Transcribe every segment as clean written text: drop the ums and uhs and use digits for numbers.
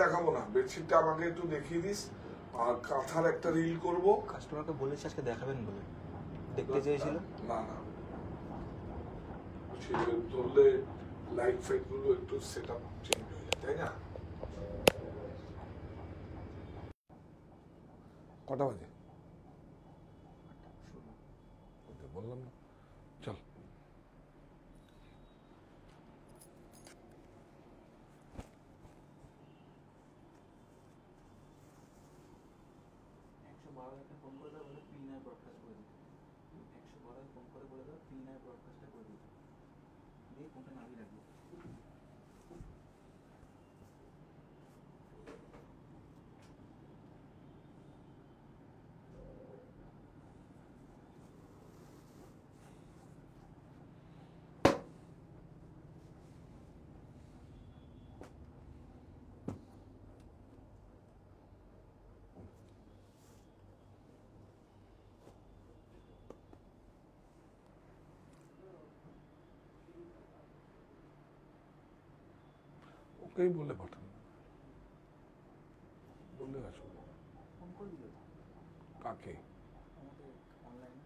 দেখাবো না, বেডশিটটা আমাকে একটু দেখিয়ে দিস, আর কাঁথার একটা রিল করব। কাস্টমারকে বলেছি আজকে দেখাবেন বলে, দেখতে চেয়েছিল। না না, সে ধরলে লাইট ফাইট গুলো একটু সেট আপ চেঞ্জ হয়ে যায়, তাই না? কটা বাজে বললাম না, চল। ফোন করে বলে পিনায় ব্রডকাস্ট করে দিতে, 112 ফোন করে বলে দাও পিনায় ব্রডকাস্টটা করে দিতে, দিয়ে ফোনটা নামিয়ে রাখবো। ওকেই বলে পাঠান, বললে আসবো। ফোন করে দিল কাকে? আমাদের অনলাইনে।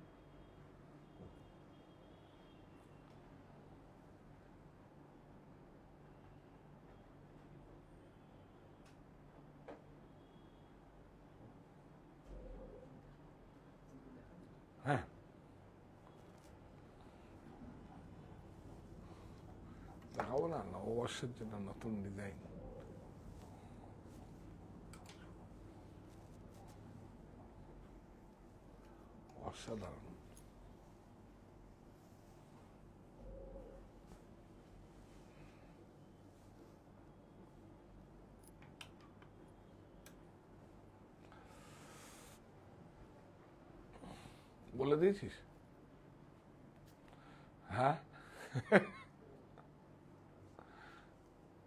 হ্যাঁ, দেখাবো না, নববর্ষের জন্য নতুন ডিজাইন। অসাধারণ। বলে দিয়েছিস? হ্যাঁ,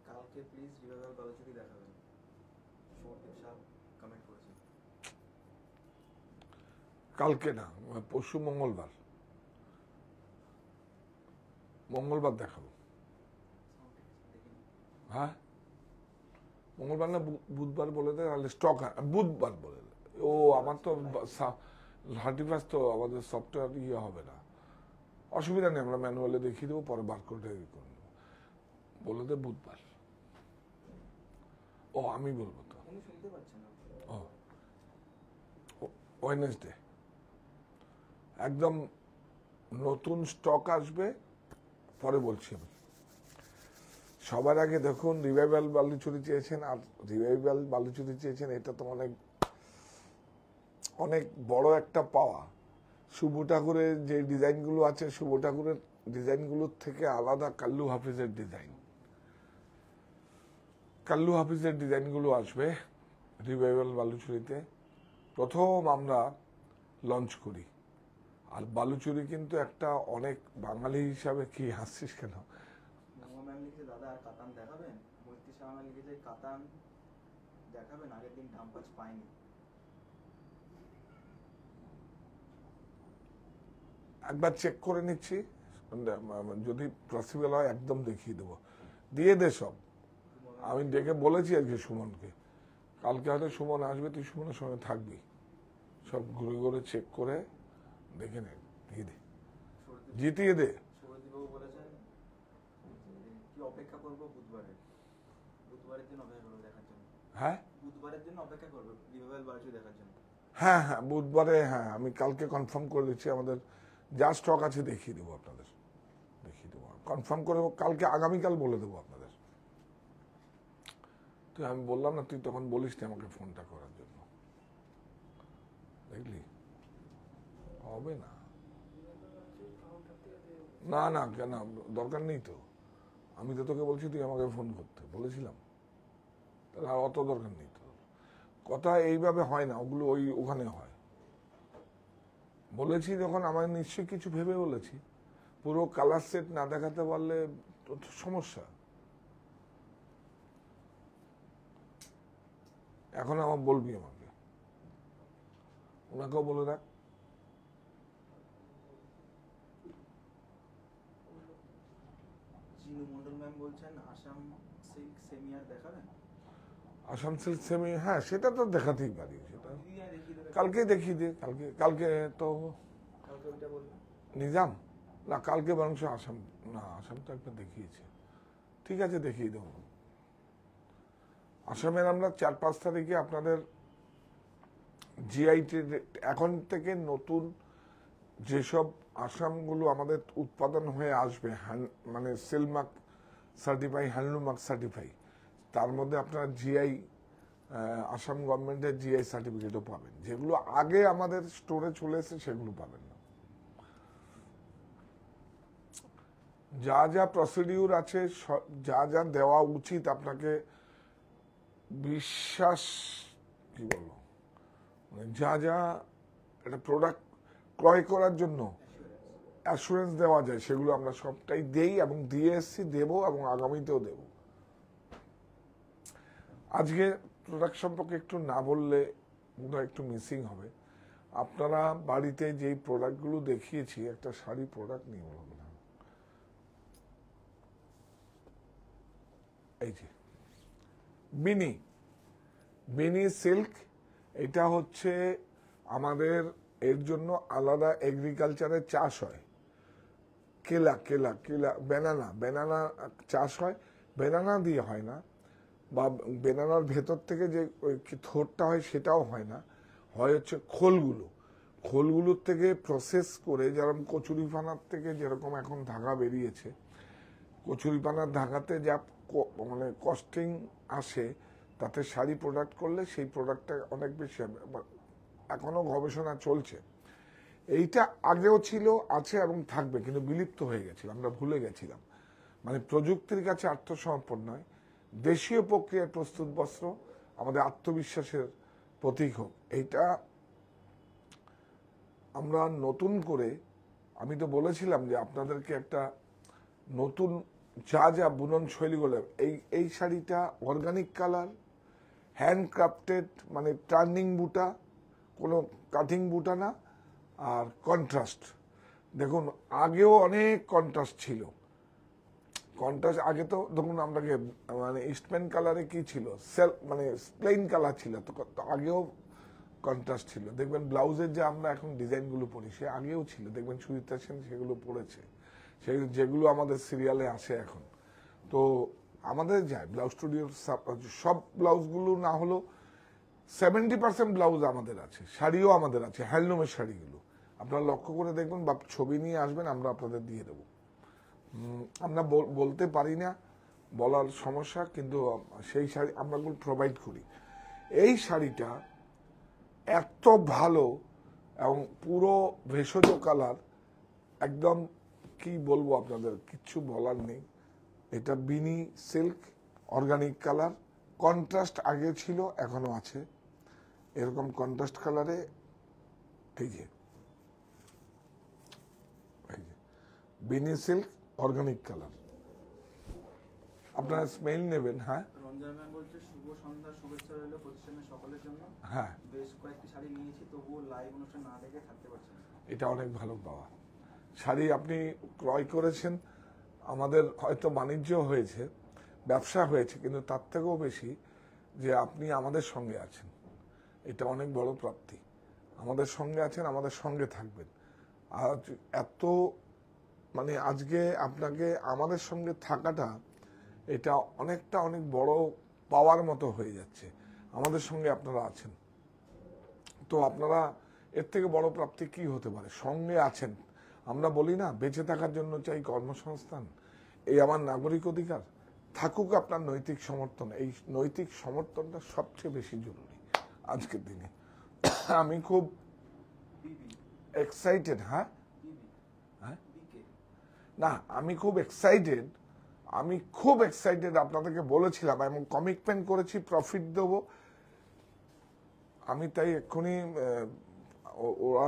কালকে প্লিজ রিভাইভাল বালুচুরি দেখাবেন, সৌরদীপ সাহেব কমেন্ট করেছেন। কালকে না, পরশু মঙ্গলবার, মঙ্গলবার দেখাবো। হ্যাঁ, মঙ্গলবার না বুধবার বলে দেয়, তাহলে স্টক বুধবার বলে দেয়। ও আমার তো 31 তো আমাদের সফটওয়্যার ইয়ে হবে না, অসুবিধা নেই, আমরা ম্যানুয়ালে দেখিয়ে দেবো, পরে বার করে করে নেবো। বলে দে বুধবার। ও আমি বলবো তো। উনি শুনতে পাচ্ছেন না। ও ওয়েডনেসডে একদম নতুন স্টক আসবে, পরে বলছি আমি। সবার আগে দেখুন, রিভাইভাল বালুচুরি চেয়েছেন, আর রিভাইভাল বালুচুরি চেয়েছেন, এটা তো অনেক অনেক বড় একটা পাওয়া। শুভ ঠাকুরের যে ডিজাইনগুলো আছে, শুভ ঠাকুরের ডিজাইনগুলোর থেকে আলাদা কাল্লু হাফিজের ডিজাইন। কাল্লু হাফিজের ডিজাইনগুলো আসবে রিভাইভাল বালুচুরিতে, প্রথম আমরা লঞ্চ করি। আর বালুচুরি কিন্তু একটা অনেক, বাঙালি হিসাবে, কি হাসছিস কেন? মোমো ম্যাম লিখেছে দাদা আর কাতান দেখাবেন, মৈত্রী শাহ লিখেছে কাতান দেখাবেন, আগের দিন ধামপাচ পাইনি। একবার চেক করে নিচ্ছি, যদি পসিবল হয় একদম দেখিয়ে দেবো, দিয়ে দে সব। আমি ডেকে বলেছি আজকে সুমনকে, কালকে হয়তো সুমন আসবে, তুই সুমনের সঙ্গে থাকবি, সব ঘুরে ঘুরে চেক করে দেখে নে, দিয়ে দে, জিতিয়ে দে। সৌরদীপবাবু বলেছেন কি অপেক্ষা করবো বুধবারের, বুধবারের দিন অপেক্ষা করবো দেখার জন্য। হ্যাঁ, বুধবারের জন্য অপেক্ষা করবো রিভাইভাল বালুচুরি দেখার জন্য। হ্যাঁ হ্যাঁ, বুধবারে, হ্যাঁ আমি কালকে কনফার্ম করে দিচ্ছি, আমাদের যা স্টক আছে দেখিয়ে দেবো আপনাদের, দেখিয়ে দেবো, কনফার্ম করে কালকে, আগামীকাল বলে দেবো আপনাদের। তুই, আমি বললাম না, তুই তখন বলিস না আমাকে ফোনটা করার জন্য, দেখলি হবে না। না না, কেন দরকার নেই তো, আমি তো তোকে বলছি তুই আমাকে ফোন করতে বলেছিলাম, তাহলে আর অত দরকার নেই তো। কথা এইভাবে হয় না, ওগুলো ওই ওখানে হয়। বলেছি যখন, আমার নিশ্চয়ই কিছু ভেবে বলেছি, পুরো কালার সেট না দেখাতে পারলে তো সমস্যা। এখন আমার বলবি আমাকে, ওনাকেও বলে রাখ। জিনু মন্ডল ম্যাম বলছেন আসাম সিল্ক সেমিয়ার দেখাবেন। আসাম সিল্ক সেমি, হ্যাঁ সেটা তো দেখাতেই পারি, সেটা দিদি আর দেখিয়ে দেবে কালকে দেখিয়ে দিই। কালকে তো কালকে ওইটা বলবে। নিজাম না, কালকে বরং আসাম, না আসাম তো একবার দেখিয়েছে, ঠিক আছে দেখিয়ে দেবো। আসামের আমরা 4-5 তারিখে আপনাদের জিআইটি এখন থেকে নতুন যেসব আসামগুলো আমাদের উৎপাদন হয়ে আসবে, মানে সেলমার্ক সার্টিফাই, হ্যান্ডলুম মার্ক সার্টিফাই, তার মধ্যে আপনারা জিআই, আসাম গভর্নমেন্টের জিআই সার্টিফিকেটও পাবেন। যেগুলো আগে আমাদের স্টোরে চলে এসে সেগুলো পাবেন না। যা যা প্রসিডিউর আছে, যা যা দেওয়া উচিত আপনাকে, বিশ্বাস কি বলবো, মানে যা যা একটা প্রোডাক্ট ক্রয় করার জন্য অ্যাসুরেন্স দেওয়া যায়, সেগুলো আমরা সবটাই দেই এবং দিয়ে এসছি, দেবো এবং আগামীতেও দেব। আজকে প্রোডাক্ট সম্পর্কে একটু না বললে বোধহয় একটু মিসিং হবে। আপনারা বাড়িতে যেই প্রোডাক্টগুলো দেখিয়েছি, একটা শাড়ি প্রোডাক্ট নিয়ে বলুন না, এই যে বিনি সিল্ক, এটা হচ্ছে আমাদের, এর জন্য আলাদা এগ্রিকালচারের চাষ হয়। কেলা বেনানা চাষ হয়, বেনানা দিয়ে হয় না, বা বেনানার ভেতর থেকে যে থোরটা হয় সেটাও হয় না, হয় হচ্ছে খোলগুলোর থেকে প্রসেস করে, যেরকম কচুরিপানার থেকে যেরকম এখন ধাগা বেরিয়েছে, কচুরিপানার ধাগাতে যা মানে কস্টিং আসে, তাতে শাড়ি প্রোডাক্ট করলে সেই প্রোডাক্টটা অনেক বেশি হবে। এখনো গবেষণা চলছে। এইটা আগেও ছিল, আছে এবং থাকবে, কিন্তু বিলুপ্ত হয়ে গেছিল, আমরা ভুলে গেছিলাম। মানে প্রযুক্তির কাছে আত্মসমর্পণ নয়, দেশীয় প্রক্রিয়ায় প্রস্তুত বস্ত্র আমাদের আত্মবিশ্বাসের প্রতীক হোক। এইটা আমরা নতুন করে, আমি তো বলেছিলাম যে আপনাদেরকে একটা নতুন যা যা বুনন শৈলীগুলো, এই শাড়িটা অর্গানিক কালার, হ্যান্ডক্রাফটেড, মানে টার্নিং বুটা, কোনো কাটিং বুটা না, আর কন্ট্রাস্ট। দেখুন আগেও অনেক কন্ট্রাস্ট ছিল, কন্ট্রাস্ট আগে তো দেখুন আপনাকে, মানে ইস্টম্যান কালারে কি ছিল, মানে প্লেন কালার ছিল, তো আগেও কন্ট্রাস্ট ছিল। দেখবেন ব্লাউজের যে আমরা এখন ডিজাইনগুলো পড়ি, সে আগেও ছিল, দেখবেন সুচিত্রা সেন সেগুলো পড়েছে, সেই যেগুলো আমাদের সিরিয়ালে আসে এখন। তো আমাদের যায় ব্লাউজ স্টুডিওর সব ব্লাউজগুলো না হলেও 70% ব্লাউজ আমাদের আছে, শাড়িও আমাদের আছে, হ্যান্ডলুমের শাড়িগুলো আপনারা লক্ষ্য করে দেখবেন বা ছবি নিয়ে আসবেন, আমরা আপনাদের দিয়ে দেবো। আমরা বলতে পারি না, বলার সমস্যা, কিন্তু সেই শাড়ি আমরা প্রোভাইড করি। এই শাড়িটা এত ভালো এবং পুরো ভেষজ কালার, একদম কি বলবো আপনাদের, কিচ্ছু বলার নেই। এটা বিনি সিল্ক, অর্গানিক কালার, কন্ট্রাস্ট আগে ছিল, এখনো আছে এরকম কন্ট্রাস্ট কালারে। এই যে বিনি সিল্ক অর্গানিক কালার, আপনারা স্মেল নেবেন। হ্যাঁ রঞ্জন ম্যাম বলছে শুভ সন্ধ্যা, শুভেচ্ছা রইল প্রতিষ্ঠানের সকলের জন্য। হ্যাঁ, বেশ কয়েকটি শাড়ি নিয়েছি, তবুও লাইভ অনুষ্ঠান না দেখে থাকতে পারছি না। এটা অনেক ভালো পাওয়া। শাড়ি আপনি ক্রয় করেছেন, আমাদের হয়তো বাণিজ্য হয়েছে, ব্যবসা হয়েছে, কিন্তু তার থেকেও বেশি যে আপনি আমাদের সঙ্গে আছেন, এটা অনেক বড় প্রাপ্তি। আমাদের সঙ্গে আছেন, আমাদের সঙ্গে থাকবেন। আর এত মানে আজকে আপনাকে আমাদের সঙ্গে থাকাটা, এটা অনেক বড় পাওয়ার মতো হয়ে যাচ্ছে। আমাদের সঙ্গে আপনারা আছেন, তো আপনারা এর থেকে বড় প্রাপ্তি কি হতে পারে? সঙ্গে আছেন। আমরা বলি না, বেঁচে থাকার জন্য চাই কর্মসংস্থান, এই আমার নাগরিক অধিকার, থাকুক আপনার নৈতিক সমর্থন। এই নৈতিক সমর্থনটা সবচেয়ে বেশি জরুরি আজকের দিনে। আমি খুব এক্সাইটেড। হ্যাঁ হ্যাঁ, না আমি খুব এক্সাইটেড, আপনাদেরকে বলেছিলাম এবং কমিটমেন্ট করেছি প্রফিট দেবো আমি। তাই এক্ষুনি ওরা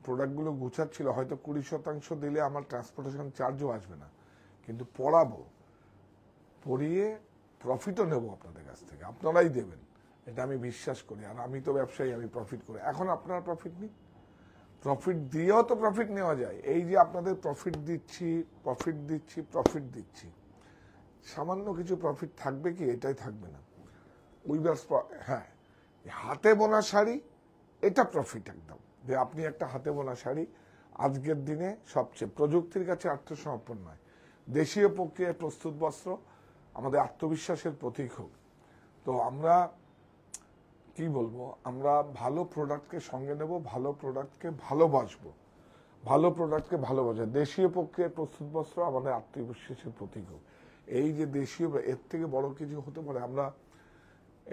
প্রোডাক্টগুলো গুছাচ্ছিল, হয়তো 20% দিলে আমার ট্রান্সপোর্টেশন চার্জও আসবে না, কিন্তু পড়াবো, পড়িয়ে প্রফিটও নেব আপনাদের কাছ থেকে, আপনারাই দেবেন, এটা আমি বিশ্বাস করি। আর আমি তো ব্যবসায়ী, আমি প্রফিট করি। এখন আপনারা প্রফিট নিন, প্রফিট দিয়েও তো প্রফিট নেওয়া যায়। এই যে আপনাদের প্রফিট দিচ্ছি, সামান্য কিছু প্রফিট থাকবে কি? এটাই থাকবে না। উইভার্স, হ্যাঁ, হাতে বোনা শাড়ি এটা প্রফিট একদম, যে আপনি একটা হাতে বোনা শাড়ি আজকের দিনে সবচেয়ে প্রযুক্তির কাছে আত্মসমর্পণ নয়, দেশীয় প্রক্রিয়ায় প্রস্তুত বস্ত্র আমাদের আত্মবিশ্বাসের প্রতীক হোক। তো আমরা কি বলবো, আমরা ভালো প্রোডাক্টকে সঙ্গে নেব, ভালো প্রোডাক্টকে ভালোবাসবো, ভালো প্রোডাক্টকে ভালোবাসা, দেশীয় প্রক্রিয়ায় প্রস্তুত বস্ত্র আমাদের আত্মবিশ্বাসের প্রতীক হোক। এই যে দেশীয়, এর থেকে বড় কিছু হতে পারে। আমরা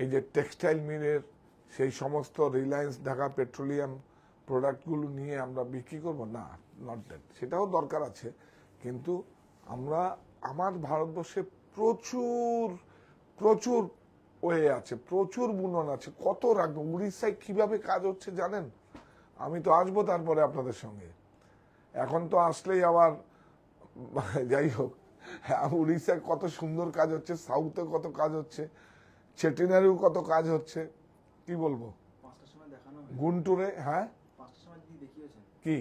এই যে টেক্সটাইল মিলের সেই সমস্ত রিলায়েন্স, ঢাকা পেট্রোলিয়াম প্রোডাক্টগুলো নিয়ে আমরা বিক্রি করব না, নট দ্যাট, সেটাও দরকার আছে, কিন্তু আমরা আমার ভারতবর্ষে প্রচুর প্রচুর ওয়ে আছে, প্রচুর বুনন আছে, কত রাখবো। উড়িষ্যায় কিভাবে কাজ হচ্ছে জানেন? আমি তো আসবো তারপরে আপনাদের সঙ্গে, এখন তো আসলেই আবার যাই হোক, উড়িষ্যায় কত সুন্দর কাজ হচ্ছে, সাউথে কত কাজ হচ্ছে, চেটিনারেও কত কাজ হচ্ছে, কি বলবো। 5টার সময় দেখানো গুন্টুরে, হ্যাঁ 5টার সময় দিদি দেখিয়েছেন কি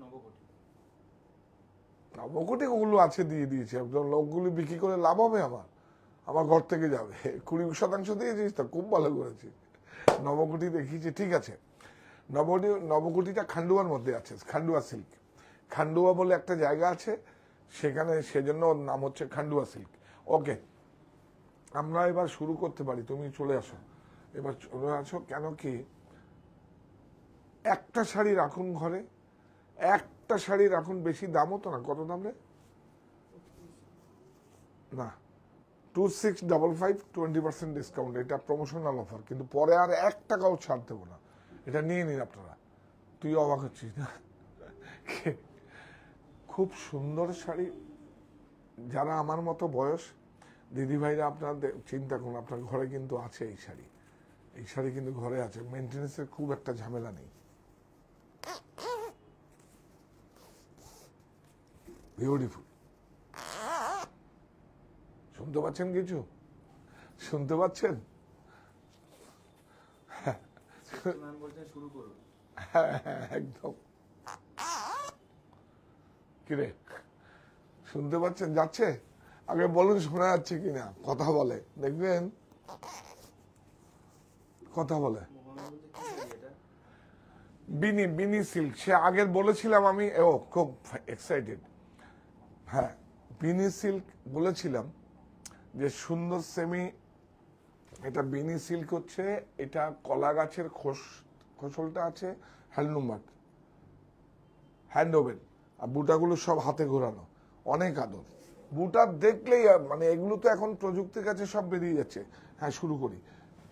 নবকোটি। নবকোটি ওগুলো আছে, দিয়ে দিয়েছে, লোকগুলি বিক্রি করে লাভ হবে আমার, আমার ঘর থেকে যাবে। 20% দিয়েছিস তো, খুব ভালো করেছি। নবকোটি দেখিয়েছি, ঠিক আছে। নবকোটিটা খান্ডুয়ার মধ্যে আছে, খান্ডুয়া সিল্ক, খান্ডুয়া বলে একটা জায়গা আছে সেখানে, সেজন্য ওর নাম হচ্ছে খান্ডুয়া সিল্ক। ওকে, আমরা এবার শুরু করতে পারি, তুমি চলে আসো, এবার চলে আসো। কেন কি, একটা শাড়ি রাখুন ঘরে, একটা শাড়ি রাখুন, বেশি দামও তো না। কত দাম রে? না, 2655, 20% ডিসকাউন্ট, এটা প্রমোশনাল অফার, কিন্তু পরে আর 1 টাকাও ছাড় দেবো না, এটা নিয়ে নিন আপনারা। তুই অবাক হচ্ছিস না? খুব সুন্দর শাড়ি, যারা আমার মতো বয়স দিদিভাইরা, আপনারা চিন্তা করুন, আপনার ঘরে কিন্তু আছে এই শাড়ি, এই শাড়ি কিন্তু ঘরে আছে, মেনটেন্যান্সের খুব একটা ঝামেলা নেই। বিউটিফুল, শুনতে পাচ্ছেন কিছু? শুনতে পাচ্ছেন? ম্যাম বলছেন শুরু করুন। একদম, কিরে শুনতে পাচ্ছেন? যাচ্ছে? আগে বলুন শোনা যাচ্ছে কিনা, কথা বলে দেখবেন, কথা বলে। মোহন বলছে কি শাড়ি এটা? বিনি, বিনি সিল্ক, সে আগের বলেছিলাম আমি, ও খুব এক্সাইটেড। হ্যাঁ, বিনি সিল্ক বলেছিলাম যে সুন্দর সেমি, এটা বিনি সিল্ক হচ্ছে, এটা কলা গাছের খোসলটা আছে, হ্যান্ডলুম, হ্যান্ড ওভেন, আর বুটাগুলো সব হাতে ঘোরানো, অনেক আদর। বুটা দেখলেই মানে এগুলো তো এখন প্রযুক্তির কাছে সব বেরিয়ে যাচ্ছে। হ্যাঁ, শুরু করি।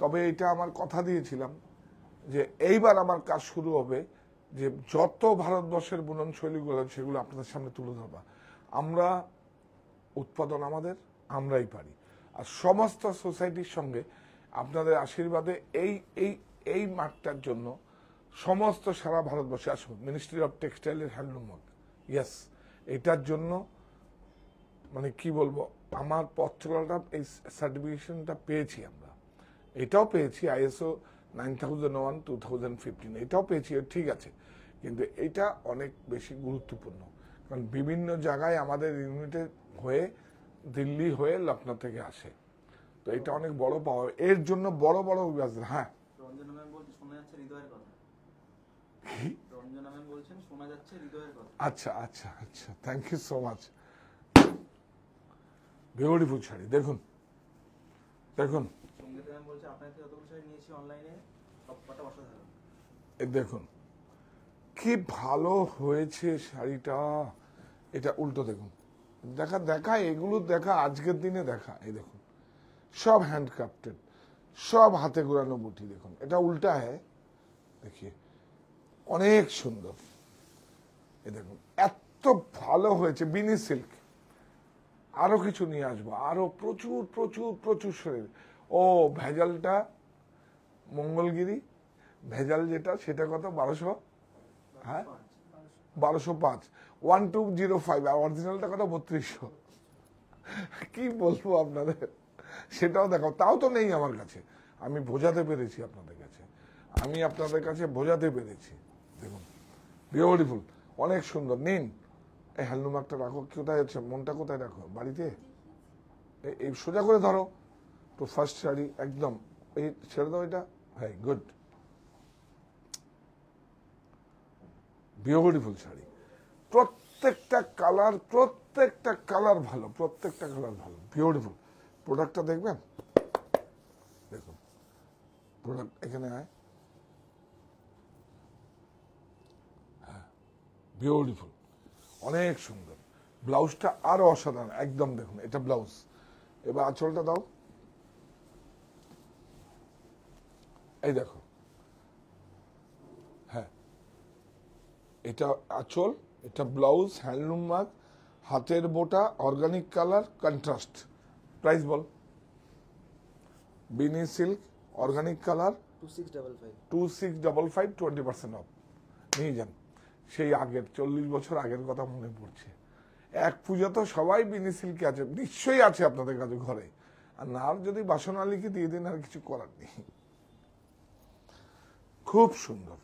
তবে এটা আমার কথা দিয়েছিলাম যে এইবার আমার কাজ শুরু হবে, যে যত ভারতবর্ষের বুনন শৈলীগুলো সেগুলো আপনাদের সামনে তুলে ধরবা। আমরা উৎপাদন আমাদের, আমরাই পারি, আর সমস্ত সোসাইটির সঙ্গে আপনাদের আশীর্বাদে এই এই এই মাঠটার জন্য সমস্ত সারা ভারতবর্ষে আসুন, মিনিস্ট্রি অফ টেক্সটাইলের হ্যান্ডলুম ওয়ার্ক, ইয়েস, এটার জন্য মানে কি বলবো, আমার পথ চলাটা, এই সার্টিফিকেশনটা পেয়েছি আমরা, এটাও পেয়েছি ISO 9001 2015, এটাও পেয়েছি, ঠিক আছে, কিন্তু এটা অনেক বেশি গুরুত্বপূর্ণ, কারণ বিভিন্ন জায়গায় আমাদের ইউনিটে হয়ে, দিল্লি হয়ে লখনৌ থেকে আসে, তো এটা অনেক বড় পাওয়া, এর জন্য বড় বড় অভিবাসী। হ্যাঁ, রঞ্জনা ম্যাম বলছে শোনা যাচ্ছে হৃদয়ের কথা। রঞ্জনা ম্যাম বলছেন শোনা যাচ্ছে হৃদয়ের কথা। আচ্ছা আচ্ছা আচ্ছা, thank you so much. Beautiful sari, দেখুন দেখুন, সঙ্গীতা ম্যাম বলছে আপনার থেকে যতগুলো শাড়ি নিয়েছি অনলাইনে সব কটা অসাধারণ। এ দেখুন কি ভালো হয়েছে শাড়িটা, এটা উল্টো দেখুন, দেখা দেখা এগুলো দেখা, আজকের দিনে দেখা, এই দেখুন সব হ্যান্ডক্রাফটেড, সব হাতে ঘোরানো বুটি, দেখুন এটা উল্টা হ্যাঁ, দেখিয়ে অনেক সুন্দর, এই দেখুন এত ভালো হয়েছে। বিনি সিল্ক, আরো কিছু নিয়ে আসবো, আরো প্রচুর প্রচুর প্রচুর শরীর। ও ভেজালটা মঙ্গলগিরি ভেজাল যেটা, সেটা কত? 1200, হ্যাঁ 1205, 1205, আর অরিজিনালটা কত? 3200। কি বলবো আপনাদের, সেটাও দেখাও, তাও তো নেই আমার কাছে, আমি বোঝাতে পেরেছি আপনাদের কাছে, আমি আপনাদের কাছে বোঝাতে পেরেছি। দেখুন বিউটিফুল, অনেক সুন্দর, নিন এই হ্যান্ডলুম একটা রাখো, কোথায় আছে মনটা, কোথায় রাখো? বাড়িতে, এই সোজা করে ধরো তো, ফার্স্ট শাড়ি একদম এই ছেড়ে দাও এটা, হ্যাঁ গুড, বিউটিফুল শাড়ি, প্রত্যেকটা কালার ভালো, প্রত্যেকটা কালার ভালো, বিউটিফুল। প্রোডাক্টটা দেখবেন, দেখুন প্রোডাক্ট এখানে আয়, হ্যাঁ বিউটিফুল, অনেক সুন্দর। ব্লাউজটা আরো অসাধারণ একদম, দেখুন এটা ব্লাউজ। এবার আঁচলটা দাও, এই দেখো, হ্যাঁ এটা আঁচল, এটা ব্লাউজ, হ্যান্ডলুম মার্ক, হাতের বোটা, অর্গানিক কালার, কন্ট্রাস্ট। প্রাইস বল। বিনি সিল্ক, অর্গানিক কালার, 2655 2655, 20% অফ। নিয়ে যান। সেই আগের 40 বছর আগের কথা মনে পড়ছে। এক পূজা তো সবাই বিনি সিল্কে আছে, নিশ্চয়ই আছে আপনাদের কাছে ঘরে, আর না যদি বাসন আলীকে দিয়ে দিন, আর কিছু করার নেই। খুব সুন্দর,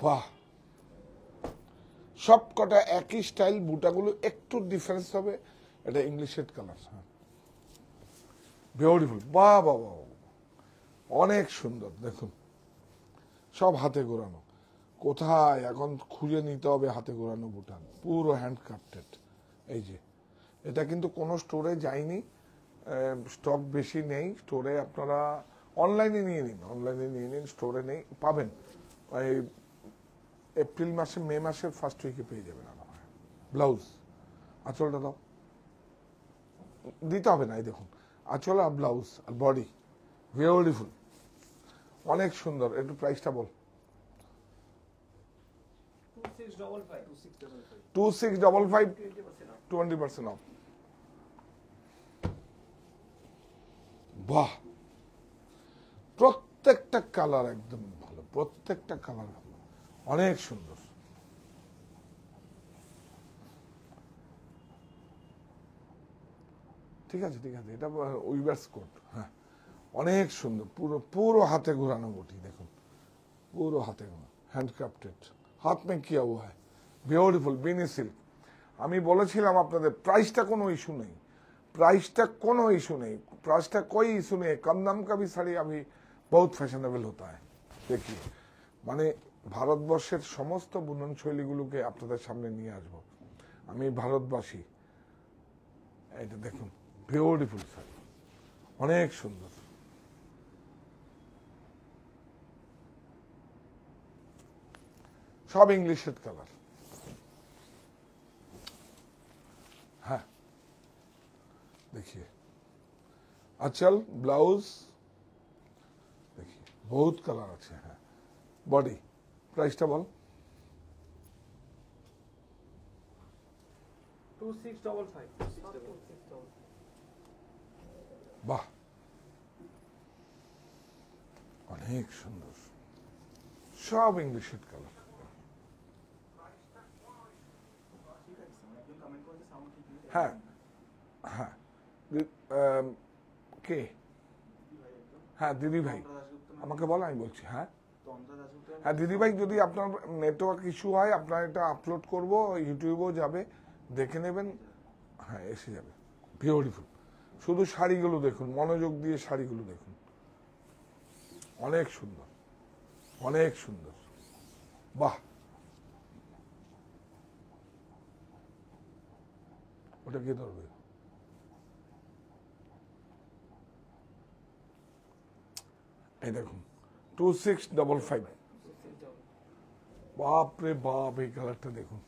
বাহ, সব কটা একই স্টাইল, বুটাগুলো একটু ডিফারেন্স হবে। এটা ইংলিশ শেড কালার, হ্যাঁ বিউটিফুল, বাহ বাহ বাহ, অনেক সুন্দর। দেখুন সব হাতে ঘোরানো, কোথায় এখন খুঁজে নিতে হবে হাতে ঘোরানো বুটান, পুরো হ্যান্ড ক্রাফটেড। এই যে এটা কিন্তু কোনো স্টোরে যায়নি, স্টক বেশি নেই স্টোরে, আপনারা অনলাইনে নিয়ে নিন, স্টোরে নেই, পাবেন এই এপ্রিল মাসে, মে মাসের ফার্স্ট উইকে পেয়ে যাবেন। ব্লাউজ, আঁচলটা দাও, দিতে হবে না, এই দেখুন আঁচল আর ব্লাউজ আর বডি, বিউটিফুল, অনেক সুন্দর। একটু প্রাইসটা বল। 2655, 20% অফ। বাহ, প্রত্যেকটা কালার একদম ভালো, প্রত্যেকটা কালার ভালো, অনেক সুন্দর। ঠিক আছে, এটা উইভার্স কোট, হ্যাঁ অনেক সুন্দর, পুরো হাতে ঘোরানো বুটি, দেখুন পুরো হাতে ঘোরানো, হ্যান্ডক্রাফটেড, হাত মে কিয়া হুয়া হ্যায়, বিউটিফুল বিনি সিল্ক। আমি বলেছিলাম আপনাদের প্রাইসটা কোনো ইস্যু নেই, प्राइसটা कोई इशू नहीं है। कम दाम का भी साड़ी अभी बहुत फैशनेबल होता है। देखिए মানে ভারতবর্ষের সমস্ত বুনন শৈলীগুলোকে আপনাদের সামনে নিয়ে আসবো। আমি ভারতবাসী, এটা দেখুন বিউটিফুল শাড়ি, অনেক সুন্দর, সব ইংলিশের কালার। হ্যাঁ देखिए আঁচল, ব্লাউজ, देखिए बहुत कलर আছে। হ্যাঁ বডি, প্রাইসটা বল। 2655 বাহ অনেক সুন্দর, সব ইংলিশের কালার। ঠিক আছে, একজন কমেন্ট করেছে সাউন্ড ঠিক নেই। হ্যাঁ হ্যাঁ কে? হ্যাঁ দিদি ভাই, আমাকে বল, আমি বলছি। হ্যাঁ হ্যাঁ দিদি ভাই, যদি আপনার নেটওয়ার্ক ইস্যু হয়, আপনার এটা আপলোড করব, ইউটিউবেও যাবে, দেখে নেবেন। হ্যাঁ এসে যাবে, বিউটিফুল। শুধু শাড়িগুলো দেখুন, মনোযোগ দিয়ে শাড়িগুলো দেখুন, অনেক সুন্দর, অনেক সুন্দর, বাহ। ওটা কে ধরবে? এই দেখুন 2655, বাপ রে বাপ, এই কালারটা দেখুন,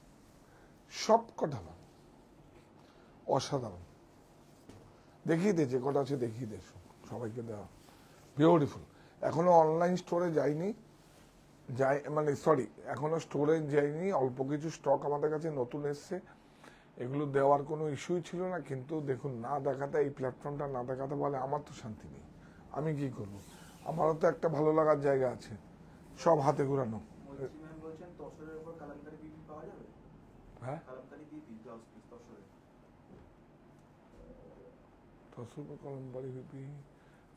সব কটা অসাধারণ। দেখিয়ে দিয়েছে কটা আছে, দেখিয়ে দিয়েছ সবাইকে দেওয়া, বিউটিফুল। এখনো অনলাইন স্টোরে যাইনি, মানে সরি, এখনো স্টোরে যাইনি, অল্প কিছু স্টক আমাদের কাছে নতুন এসছে, এগুলো দেওয়ার কোনো ইস্যুই ছিল না। কিন্তু দেখুন, না দেখাতে, এই প্ল্যাটফর্মটা না দেখাতে বলে আমার তো শান্তি নেই, আমি কি করব? আমারও তো একটা ভালো লাগার জায়গা আছে। সব হাতে ঘুরানো। বলছেন তসরের উপর কালামকারী বিপি পাওয়া যাবে? হ্যাঁ কালামকারী বিপি ব্লাউজ পিস তসরের। কলমবাড়ি বিপি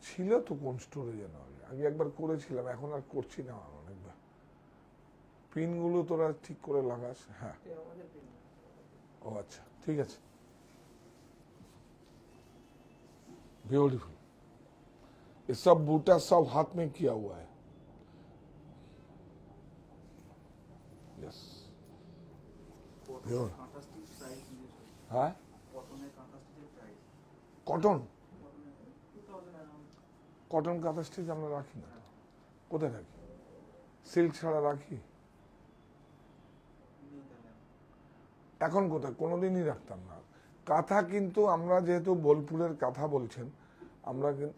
ছিল তো কোন স্টোরে যেন, আগে একবার করেছিলাম, এখন আর করছি না অনেকবার। পিনগুলো তোরা ঠিক করে লাগাস। হ্যাঁ ও আচ্ছা, ঠিক আছে, বিউটিফুল। ये सब बूटा सब हाथ में किया हुआ है। Yes Pure. কাঁথা স্টিচ প্রাইস দিয়েছে হ্যাঁ কটনের কাঁথা স্টিচের প্রাইস কটন কটনের 2000 অ্যারাউন্ড কটন কাঁথা স্টিচ আমরা রাখি না তো। কোথায় রাখি? সিল্ক ছাড়া রাখি নেই তাহলে এখন কোথায়? কোনোদিনই রাখতাম না কাঁথা। কিন্তু আমরা যেহেতু বোলপুরের কাঁথা বলছেন, আমরা কিন্তু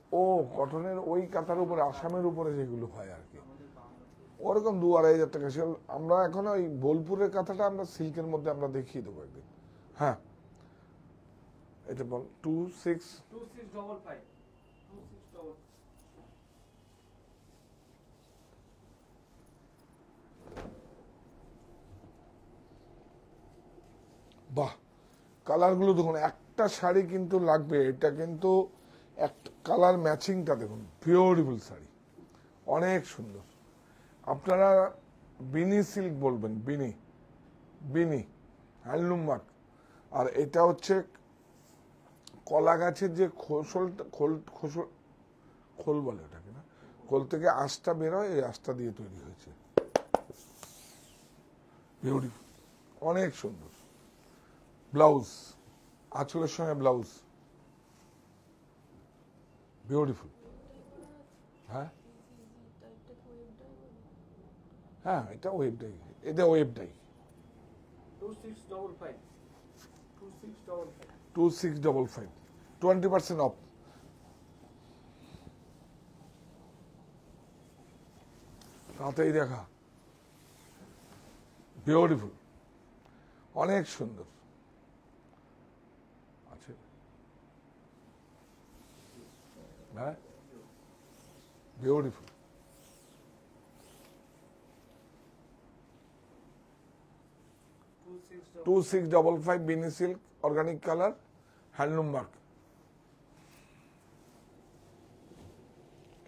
কটনের ওই কাঁথার উপরে আসামের উপরে যেগুলো হয় আর কি, আমাদের বাংলাতে ওরকম 2-2,500 টাকা। আমরা এখন ওই বোলপুরের কাঁথাটা আমরা সিল্কের মধ্যে আমরা দেখিয়ে দেবো একদিন। হ্যাঁ এটা বল 26 2655 2655 বাহ, কালারগুলো দেখুন, একটা শাড়ি কিন্তু লাগবে। এটা কিন্তু একটা কালার ম্যাচিংটা দেখুন, বিউটিফুল শাড়ি, অনেক সুন্দর। আপনারা বিনি সিল্ক বলবেন, বিনি বিনি হ্যান্ডলুম মার্ক। আর এটা হচ্ছে কলা গাছের যে খোসলটা খোল বলে ওটাকে, না খোল থেকে আঁশটা বেরোয়, এই আঁশটা দিয়ে তৈরি হয়েছে। বিউটিফুল, অনেক সুন্দর। ব্লাউজ, আঁচলের সঙ্গে ব্লাউজ, বিউটিফুল। হ্যাঁ হ্যাঁ এটা ওয়েব ডাই, এটা ওয়েব ডাই। 2655 2655 2655 20% অফ। তাতেই দেখা, বিউটিফুল, অনেক সুন্দর আছে। হ্যাঁ বিউটিফুল। 2655 বিনি silk, organic colour, handloom mark.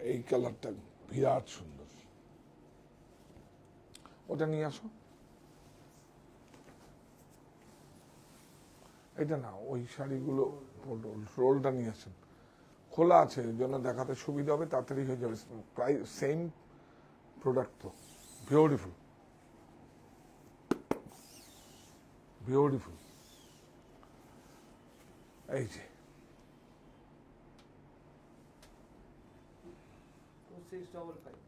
এই কালারটা বিরাট সুন্দর, ওটা নিয়ে আসো। এটা না, ওই শাড়িগুলো রোলটা নিয়ে আসেন, খোলা আছে, এর জন্য দেখাতে সুবিধা হবে, তাড়াতাড়ি হয়ে যাবে। প্রায় সেম প্রোডাক্ট তো। Beautiful beautiful. এই যে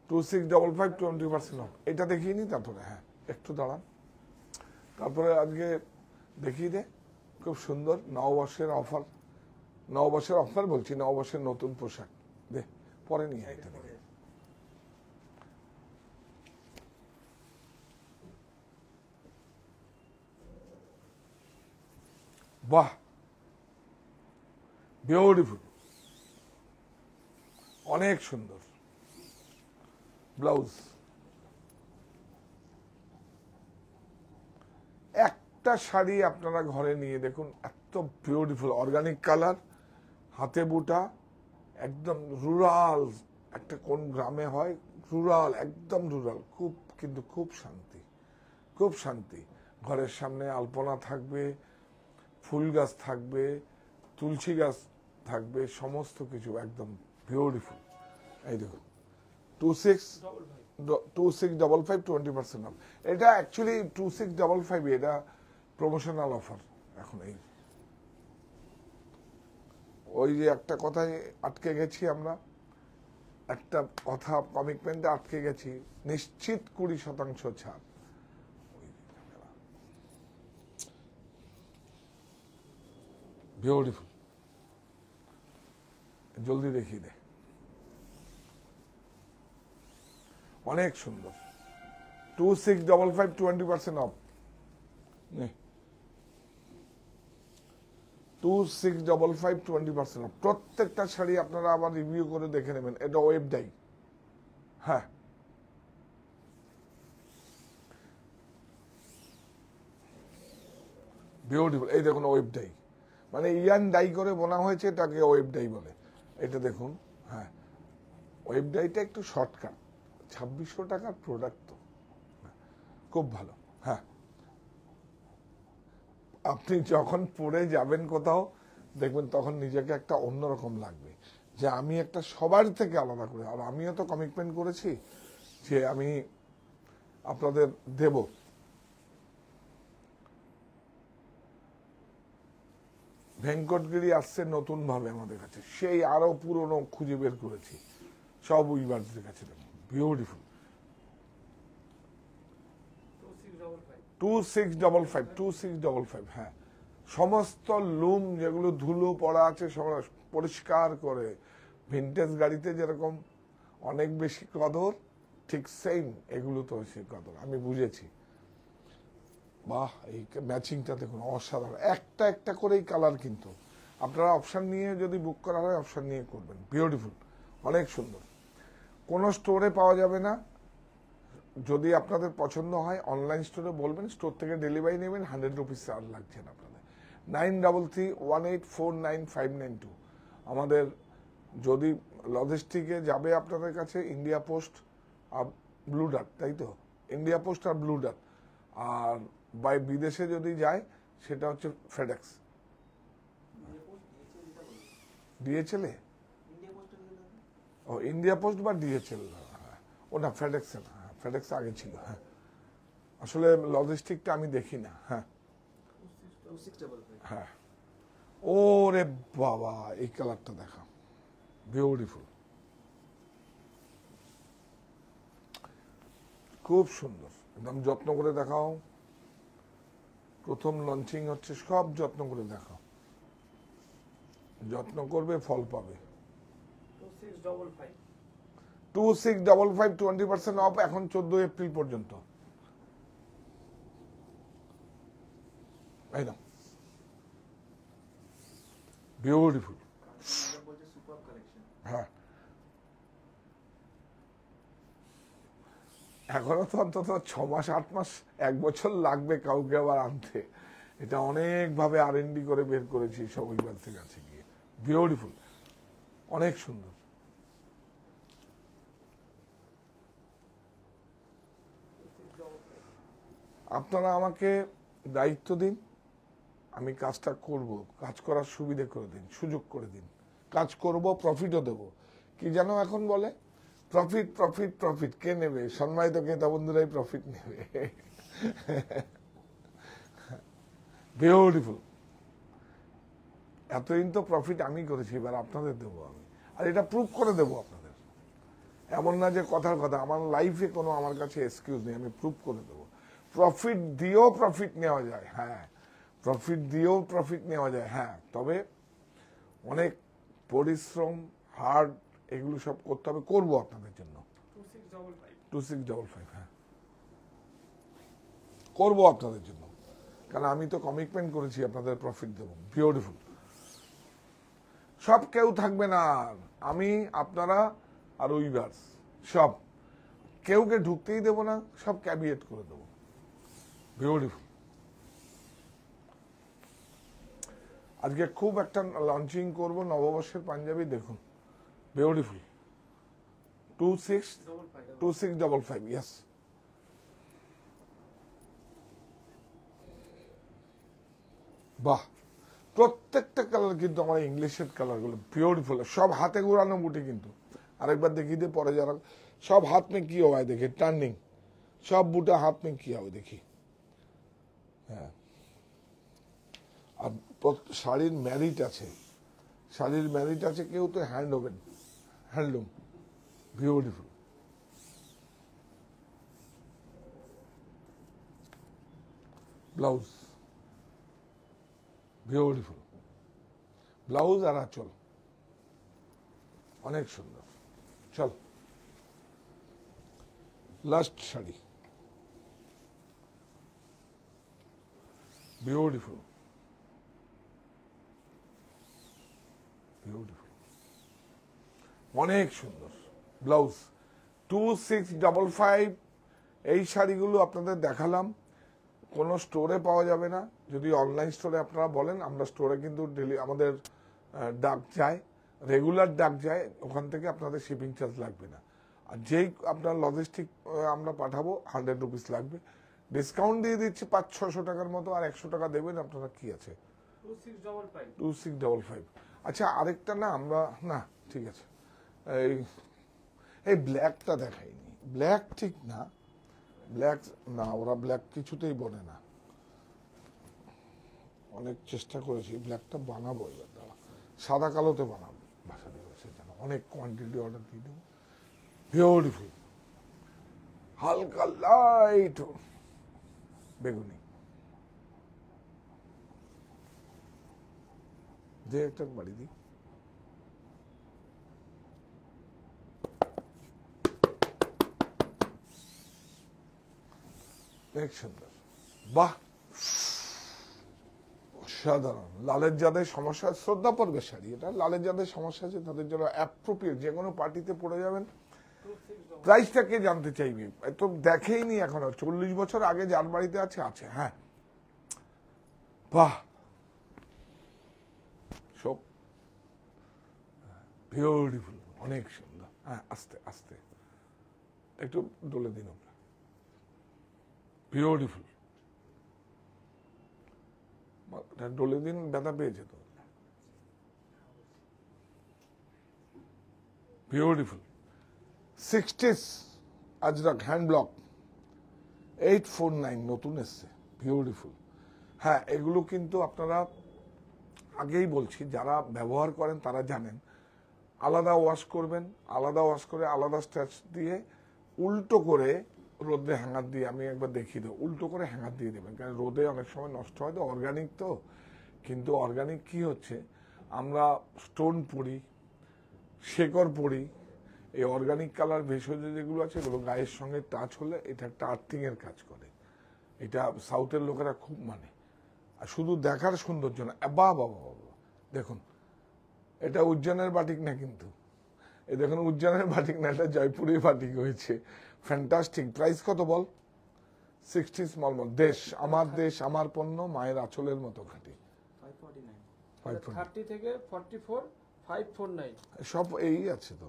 2655 20% অফ। এটা দেখিয়ে নি তারপরে। হ্যাঁ একটু দাঁড়ান, তারপরে আজকে দেখিয়ে দে। খুব সুন্দর নববর্ষের অফার, নববর্ষের অফার বলছি, নববর্ষের নতুন পোশাক দে, পরে নিয়ে আয় এটা দেখে। বাহ, বিউটিফুল, অনেক সুন্দর। ব্লাউজ, একটা শাড়ি আপনারা ঘরে নিয়ে দেখুন, এত বিউটিফুল, অর্গানিক কালার, হাতে বুটা, একদম রুরাল। একটা কোন গ্রামে হয়, রুরাল, একদম রুরাল, খুব কিন্তু খুব শান্তি, খুব শান্তি। ঘরের সামনে আলপনা থাকবে, ফুল গাছ থাকবে, তুলসী গাছ থাকবে, সমস্ত কিছু একদম বিউটিফুল। এই দেখুন 2655 20% অফ। এটা অ্যাকচুয়ালি 2655, এটা প্রমোশনাল অফার এখন। এই ওই যে একটা কথায় আটকে গেছি আমরা, একটা কথা কমিটমেন্টে আটকে গেছি, নিশ্চিত 20% ছাড়। বিউটিফুল, জলদি দেখিয়ে দে, অনেক সুন্দর। 2655 20% অফ। 2655 20% অফ। প্রত্যেকটা শাড়ি আপনারা আবার রিভিউ করে দেখে নেবেন। এটা ওয়েব ডাই। হ্যাঁ বিউটিফুল। এই দেখুন ওয়েব ডাই, মানে ইয়ান ডাই করে বোনা হয়েছে, এটাকে ওয়েব ডাই বলে। এটা দেখুন, হ্যাঁ ওয়েব ডাইটা একটু শর্টকাট, 2600 টাকার প্রোডাক্ট তো, খুব ভালো। হ্যাঁ আপনি যখন পরে যাবেন কোথাও, দেখবেন তখন নিজেকে একটা অন্যরকম লাগবে, যে আমি একটা সবার থেকে আলাদা করে, আর আমিও তো কমিটমেন্ট করেছি যে আমি আপনাদের দেব। ভেঙ্কটগিরি আসছে নতুন ভাবে আমাদের কাছে, সেই আরো পুরনো খুঁজে বের করেছি, সব উইভার্সদের কাছে দেবো। বিউটিফুল। 2655 হ্যাঁ, সমস্ত লুম যেগুলো ধুলো পড়া আছে সব পরিষ্কার করে, ভিনটেজ গাড়িতে যেরকম অনেক বেশি কদর, ঠিক সেম এগুলো তো সেই কদর, আমি বুঝেছি। বাহ, এই ম্যাচিংটা দেখুন অসাধারণ, একটা একটা করেই কালার, কিন্তু আপনারা অপশন নিয়ে যদি বুক করা হয় অপশন নিয়ে করবেন। বিউটিফুল, অনেক সুন্দর। কোনো স্টোরে পাওয়া যাবে না, যদি আপনাদের পছন্দ হয় অনলাইন স্টোরে বলবেন, স্টোর থেকে ডেলিভারি নেবেন, 100 রুপিস চার্জ লাগছে না আপনাদের। 9331849592 আমাদের। যদি লজিস্টিকে যাবে আপনাদের কাছে ইন্ডিয়া পোস্ট আর ব্লু ডার্ট, তাই তো, ইন্ডিয়া পোস্ট আর ব্লু ডার্ট, আর বাই বিদেশে যদি যায় সেটা হচ্ছে ফেডেক্স। ডিএচএল এ, ও ইন্ডিয়া পোস্ট বা ডিএচএল, ওটা ফেডেক্স না, ফেডেক্স আগে ছিল। হ্যাঁ, আসলে লজিস্টিকটা আমি দেখি না। হ্যাঁ হ্যাঁ, ওরে বাবা, এই কালারটা দেখা, বিউটিফুল, খুব সুন্দর, একদম যত্ন করে দেখাও। প্রথম লঞ্চিং হচ্ছে, সব যত্ন করে দেখাও, যত্ন করবে ফল পাবে। 2655 20% অফ, এখন 14 এপ্রিল পর্যন্ত। এই না, বিউটিফুল। হ্যাঁ, এখনো তো অন্তত 6 মাস 8 মাস 1 বছর লাগবে কাউকে আবার আনতে। এটা অনেক ভাবে R&D করে বের করেছি সব উইভার্সের কাছে গিয়ে। বিউটিফুল, অনেক সুন্দর। আপনারা আমাকে দায়িত্ব দিন, আমি কাজটা করব, কাজ করার সুবিধে করে দিন, সুযোগ করে দিন, কাজ করব, প্রফিটও দেব। কি যেন এখন বলে, প্রফিট প্রফিট প্রফিট, কে নেবে? সম্মানিত ক্রেতা বন্ধুরাই প্রফিট নেবে। বিউটিফুল, এতদিন তো প্রফিট আমি করেছি, এবার আপনাদের দেবো আমি, আর এটা প্রুভ করে দেবো আপনাদের। এমন না যে কথার কথা, আমার লাইফে কোনো আমার কাছে এক্সকিউজ নেই, আমি প্রুভ করে দেবো। প্রফিট দিয়েও প্রফিট নেওয়া যায়, হ্যাঁ, প্রফিট দিয়েও প্রফিট নেওয়া যায়, হ্যাঁ, তবে অনেক পরিশ্রম, হার্ড, এগুলো সব করতে হবে, করবো আপনাদের জন্য। 2655 হ্যাঁ, করবো আপনাদের জন্য, কারণ আমি তো কমিটমেন্ট করেছি আপনাদের প্রফিট দেবো। বিউটিফুল, সব কেউ থাকবে না, আমি, আপনারা আর উইভার্স সব, কেউকে ঢুকতেই দেবো না, সব ক্যাবিয়েট করে দেবো। বিউটিফুল, আজকে খুব একটা লঞ্চিং করবো নববর্ষের পাঞ্জাবি, দেখুন বিউটিফুল। 2655 ইয়েস। বাহ, প্রত্যেকটা কালার কিন্তু আমার ইংলিশের কালার গুলো বিউটিফুল, সব হাতে ঘোরানো বুটি, কিন্তু আরেকবার দেখিয়ে দিয়ে পরে যারা, সব হাত में কি হয় দেখে, টার্নিং, সব বুটা হাত में কি হবে দেখি। হ্যাঁ, আর শাড়ির ম্যারিট আছে, শাড়ির ম্যারিট আছে, কেউ তো handloom. Beautiful, blouse, beautiful blouse আর আঁচল, অনেক সুন্দর। চল, লাস্ট শাড়ি, বিউটিফুল, বিউটিফুল, অনেক সুন্দর ব্লাউজ। 2655, এই শাড়িগুলো আপনাদের দেখালাম, কোনো স্টোরে পাওয়া যাবে না। যদি অনলাইন স্টোরে আপনারা বলেন, আমরা স্টোরে কিন্তু আমাদের ডাক যায়, রেগুলার ডাক যায়, ওখান থেকে আপনাদের শিপিং চার্জ লাগবে না। আর যেই আপনার লজিস্টিক আমরা পাঠাবো 100 রুপিস লাগবে। ডিসকাউন্ট দিয়ে দিচ্ছি 500-600 টাকার মতো, আর 100 টাকা দেবেন আপনারা, কি আছে 2655। আচ্ছা, আরেকটা না, আমরা না ঠিক আছে। এই এই ব্ল্যাকটা দেখাইনি, ব্ল্যাক ঠিক না, ব্ল্যাক না, ওরা ব্ল্যাক কিছুতেই বলে না, অনেক চেষ্টা করেছি, ব্ল্যাকটা বানাবো এবার, দাঁড়া সাদা কালোতে বানাবো, ভাষা দিবসে যেন অনেক কোয়ান্টিটি অর্ডার দিয়ে দেবো। বিউটিফুল, হালকা লাইট বেগুনি, যে একটা বাড়ি দিই। অনেক সুন্দর, বাহ, অসাধারণ। লালের যাদের সমস্যা, শ্রদ্ধা পর্বের শাড়ি এটা, লালের যাদের সমস্যা আছে তাদের জন্য অ্যাপ্রোপ্রিয়েট, যে কোনো পার্টিতে পরে যাবেন। প্রাইসটা কে জানতে চাইবে, তো দেখেইনি এখনো, 40 বছর আগে যার বাড়িতে আছে আছে। হ্যাঁ, বাহ, সব বিউটিফুল, অনেক সুন্দর। হ্যাঁ, আস্তে আস্তে একটু ডলে দিন, বিউটিফুল, ডলে দিন, ব্যথা পেয়েছে তো। Beautiful 60s Ajrak hand block 849 নতুন এসছে, বিউটিফুল। হ্যাঁ, এগুলো কিন্তু আপনারা, আগেই বলছি, যারা ব্যবহার করেন তারা জানেন, আলাদা ওয়াশ করবেন, আলাদা ওয়াশ করে আলাদা স্ট্যাচ দিয়ে উল্টো করে রোদে হ্যাঙ্গার দিয়ে, আমি একবার দেখিয়ে দেবো, উল্টো করে হ্যাঙ্গার দিয়ে দেবেন, কারণ রোদে অনেক সময় নষ্ট হয় তো, অর্গানিক তো। কিন্তু অর্গানিক কি হচ্ছে, আমরা স্টোন পড়ি, শেকড় পড়ি, এই অর্গানিক কালার ভেষজ যেগুলো আছে এগুলো গায়ের সঙ্গে টাচ হলে এটা একটা আর্থিং এর কাজ করে, এটা সাউথের লোকেরা খুব মানে। আর শুধু দেখার সৌন্দর্য না, বাহ বাবা বাবা, দেখুন এটা উজ্জয়নের বাটিক না, কিন্তু এই দেখুন উজ্জয়নের বাটিক না, এটা জয়পুরের বাটিক হয়েছে, ফ্যান্টাস্টিক। প্রাইস কত বল? 60 স্মল মল। দেশ আমার পণ্য, মায়ের আঁচলের মতো খাঁটি। 30 থেকে 44 549, সব এই আছে তো,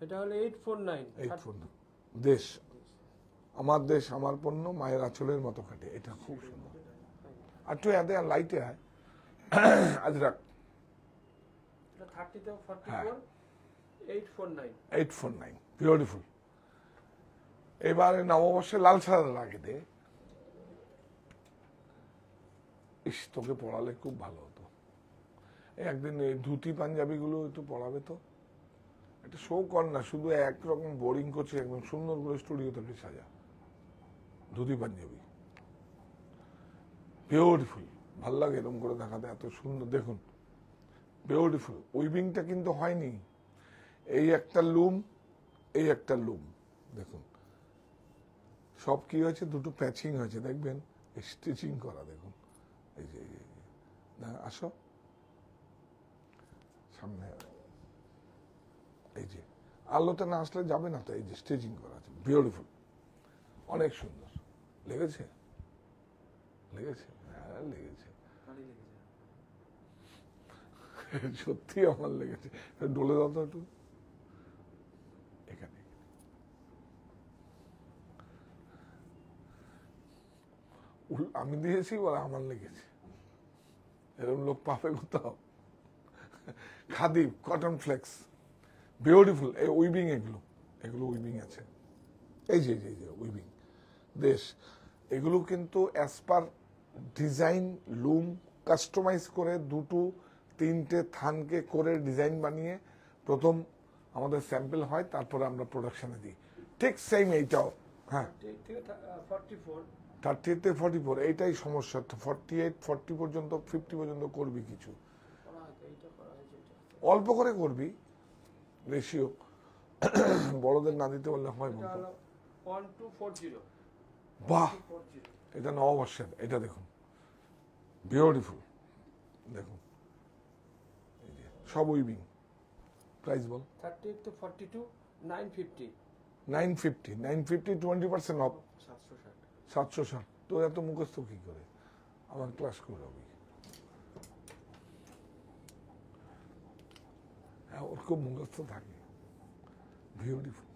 এটা হলো 849। 849 দেশ আমার পণ্য, মায়ের আঁচলের মতো খাঁটি, এটা খুব সুন্দর। আর একটু এতে লাইটে হয় আজরাক, এটা 30 থেকে 44 849। 849 বিউটিফুল। এবারে নববর্ষে লাল সাদা লাগে দে, ইস তোকে পড়ালে খুব ভালো হতো, একদিন এই ধুতি পাঞ্জাবি গুলো একটু পড়াবে তো, একটা শো কর না, শুধু একরকম বোরিং করছে, একদম সুন্দর করে স্টুডিও থেকে সাজা, ধুতি পাঞ্জাবি বিউটিফুল, ভাল লাগে এরকম করে দেখাতে, এত সুন্দর। দেখুন বিউটিফুল, উইভিংটা কিন্তু হয়নি, এই একটা লুম, এই একটা লুম, দেখুন সব কি হয়েছে, দুটো প্যাচিং হয়েছে, দেখবেন স্টিচিং করা, দেখুন এই যে না, আসো সামনে, এই যে আলোতে না আসলে যাবে না তো, এই যে স্টিচিং করা আছে, বিউটিফুল, অনেক সুন্দর লেগেছে, লেগেছে, হ্যাঁ লেগেছে, সত্যি আমার লেগেছে। ডলে দাও তো একটু, এখানে আমি দিয়েছি বলে আমার লেগেছে, এরকম লোক পাবে কোথাও। খাদি কটন ফ্লেক্স বিউটিফুল, এই উইভিং, এগুলো উইভিং আছে, এই যে উইভিং দেশ, এগুলো কিন্তু অ্যাজ পার ডিজাইন লুম কাস্টমাইজ করে, দুটো তিনটে থানকে করে ডিজাইন বানিয়ে প্রথম আমাদের স্যাম্পল হয়, তারপরে আমরা প্রোডাকশনে দিই, ঠিক সেম এইটাও। হ্যাঁ, 30 থেকে 44, এইটাই সমস্যা, 48 40 পর্যন্ত 50 পর্যন্ত করবি কিছু, অল্প করে করবি, রেশিও বড়দের না দিতে বললে হয় বলতো। 1240, বাহ, এটা নববর্ষের, এটা দেখুন বিউটিফুল, দেখুন এই যে সব weaving. Price ball? 38 to 42 950। 950 20% of, 760। 760। তো এত মুখস্থ কি করে, আমার ক্লাস করে হবে। হ্যাঁ, ওর খুব মুখস্থ থাকে, বিউটিফুল,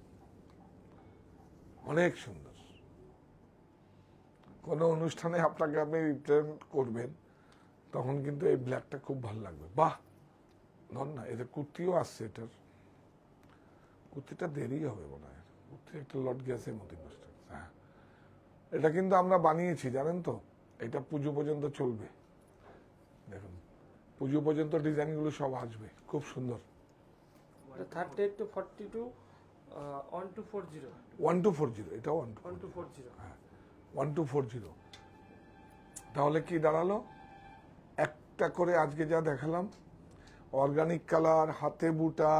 অনেক সুন্দর। কোনো অনুষ্ঠানে আপনাকে আপনি রিপ্রেজেন্ট করবেন, তখন কিন্তু এই ব্ল্যাকটা খুব ভালো লাগবে। বাহ, ধর না, এটা কুর্তিও আসছে, এটার কুর্তিটা দেরি হবে মনে হয়, কুর্তি একটা লট গেছে মতি নষ্ট। হ্যাঁ, এটা কিন্তু আমরা বানিয়েছি জানেন তো, এটা পুজো পর্যন্ত চলবে। দেখুন পুজো পর্যন্ত ডিজাইনগুলো সব আসবে, খুব সুন্দর। 38 to 42 1240 1240, এটাও 1240 1240। তাহলে কি দাঁড়ালো, একটা করে আজকে যা দেখালাম, অর্গানিক কালার, হাতে বুটা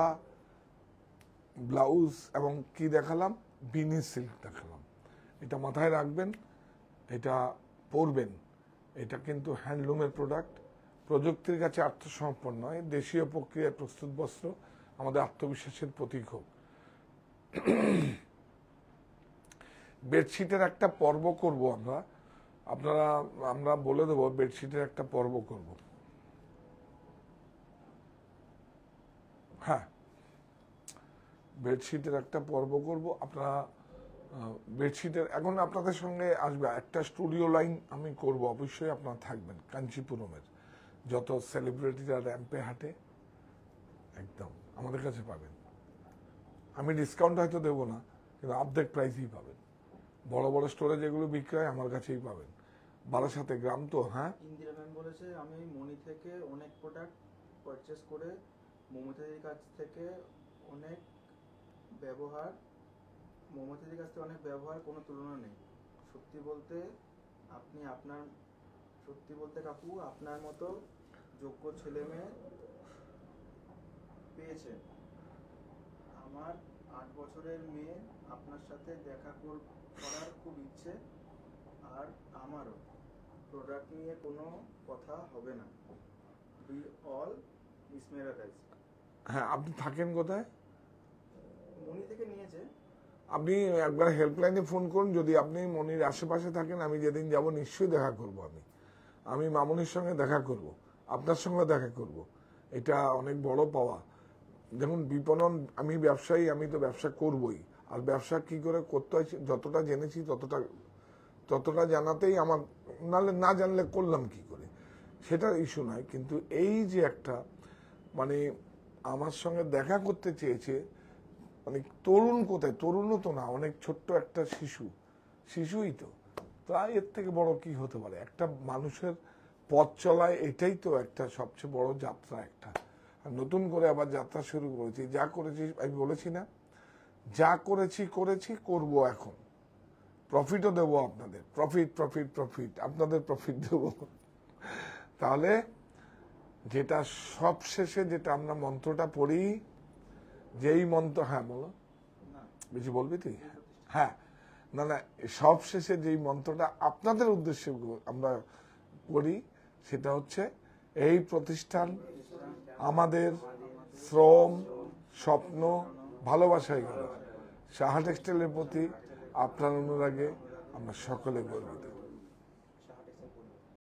ব্লাউজ, এবং কি দেখালাম, বিনি সিল্ক দেখালাম। এটা মাথায় রাখবেন, এটা পরবেন। এটা কিন্তু হ্যান্ডলুমের প্রোডাক্ট, প্রযুক্তির কাছে আত্মসমর্পণ নয়, দেশীয় প্রক্রিয়ায় প্রস্তুত বস্ত্র আমাদের আত্মবিশ্বাসের প্রতীক হোক। বেডশিটের একটা পর্ব করব আমরা বলে দেবো, বেডশিটের একটা পর্ব করব। হ্যাঁ, বেডশিটের একটা পর্ব করব। আপনারা বেডশিটের এখন আপনাদের সঙ্গে আসবে একটা স্টুডিও লাইন আমি করব, অবশ্যই আপনারা থাকবেন। কাঞ্চিপুরমের যত সেলিব্রিটিরা র্যাম্পে হাঁটে একদম আমাদের কাছে পাবেন। আমি ডিসকাউন্ট হয়তো দেবো না, কিন্তু অর্ধেক প্রাইসেই পাবেন। বড় বড় স্টোরে যেগুলো বিক্রি হয় আমার কাছেই পাবেন। বারাসাতে গ্রাম তো। হ্যাঁ, ইন্দিরা ম্যাম বলেছে আমি মনি থেকে অনেক প্রোডাক্ট পারচেস করে মমতাদির কাছ থেকে অনেক ব্যবহার কোনো তুলনা নেই। সত্যি বলতে কাকু আপনার মতো যোগ্য ছেলে মেয়ে পেয়েছেন। আমার 8 বছরের মেয়ে আপনার সাথে দেখা করার খুব ইচ্ছে, আর আমারও। প্রোডাক্ট নিয়ে কোনো কথা হবে না। We all mesmerise. হ্যাঁ, আপনি থাকেন কোথায়? মনি থেকে নিয়েছে। আপনি একবার হেল্পলাইনে ফোন করুন, যদি আপনি মনির আশেপাশে থাকেন। আমি যেদিন যাব নিশ্চয়ই দেখা করব। আমি মামনির সঙ্গে দেখা করব, আপনার সঙ্গে দেখা করব। এটা অনেক বড় পাওয়া। দেখুন বিপণন, আমি ব্যবসায়ী, আমি তো ব্যবসা করবই। আর ব্যবসা কি করে করতে হয় যতটা জেনেছি ততটা জানাতেই আমার, নাহলে না জানলে করলাম কি করে, সেটা ইস্যু নয়। কিন্তু এই যে একটা মানে আমার সঙ্গে দেখা করতে চেয়েছে, মানে তরুণ কোথায়, তরুণও তো না, অনেক ছোট্ট একটা শিশুই তো। তাই এর থেকে বড় কি হতে পারে? একটা মানুষের পথ চলায় এটাই তো একটা সবচেয়ে বড় যাত্রা একটা। আর নতুন করে আবার যাত্রা শুরু করেছি। যা করেছি আমি বলেছি না, যা করেছি করব। এখন প্রফিটও দেবো আপনাদের, প্রফিট আপনাদের প্রফিট দেবো। তাহলে যেটা সব শেষে যেটা আমরা মন্ত্রটা পড়ি, যেই মন্ত্র, হ্যাঁ বলো, বেশি বলবি তুই? হ্যাঁ, না সব শেষে যেই মন্ত্রটা আপনাদের উদ্দেশ্যে আমরা করি, সেটা হচ্ছে এই প্রতিষ্ঠান আমাদের শ্রম, স্বপ্ন, ভালোবাসায় গড়া। সাহা টেক্সটাইলের প্রতি আপনার অনুরাগে আমরা সকলে গর্বিত।